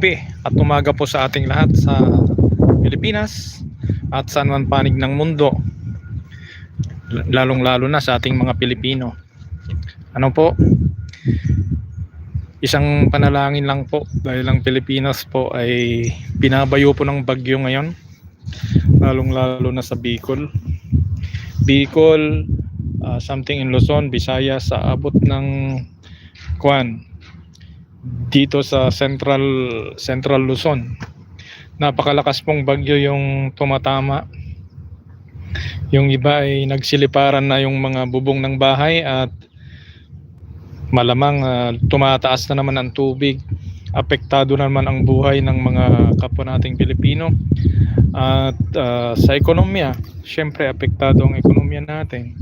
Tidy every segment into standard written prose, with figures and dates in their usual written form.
gabi at umaga po sa ating lahat sa Pilipinas at saan man panig ng mundo, lalong-lalo na sa ating mga Pilipino. Ano po? Isang panalangin lang po dahil ang Pilipinas po ay binabayo po ng bagyo ngayon, lalong-lalo na sa Bicol, something in Luzon, Visayas, sa abot ng dito sa Central Luzon. Napakalakas pong bagyo yung tumatama. Yung iba ay nagsiliparan na yung mga bubong ng bahay at malamang tumataas na naman ang tubig. Apektado naman ang buhay ng mga kapwa nating Pilipino. At sa ekonomiya, syempre apektado ang ekonomiya natin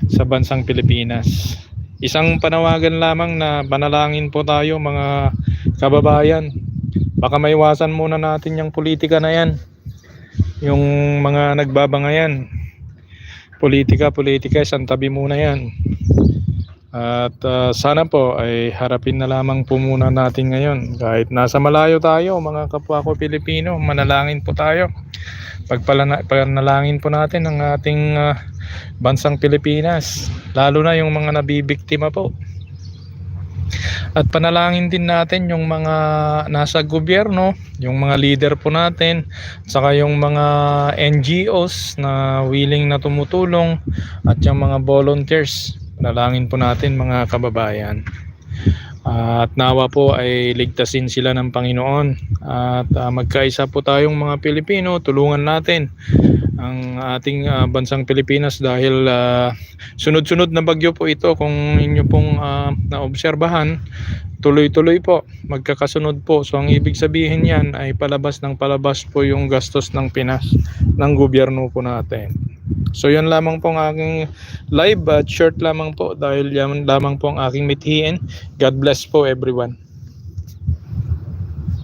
sa bansang Pilipinas. Isang panawagan lamang na panalangin po tayo mga kababayan. Baka maiwasan muna natin yung politika na yan. Yung mga nagbabangayan. Politika, isang tabi muna yan. At sana po ay harapin na lamang po muna natin ngayon. Kahit nasa malayo tayo mga kapwa ko Pilipino, manalangin po tayo. Pagpanalangin po natin ang ating bansang Pilipinas, lalo na yung mga nabibiktima po. At panalangin din natin yung mga nasa gobyerno, yung mga leader po natin, saka yung mga NGOs na willing na tumutulong at yung mga volunteers. Panalangin po natin mga kababayan. At nawa po ay ligtasin sila ng Panginoon at magkaisa po tayong mga Pilipino, tulungan natin ang ating bansang Pilipinas dahil sunod-sunod na bagyo po ito. Kung inyo pong naobserbahan, tuloy-tuloy po, magkakasunod po. So ang ibig sabihin yan ay palabas ng palabas po yung gastos ng Pinas, ng gobyerno po natin. So yan lamang po ang aking live at short lamang po dahil yan lamang po ang aking mithiin. God bless po everyone.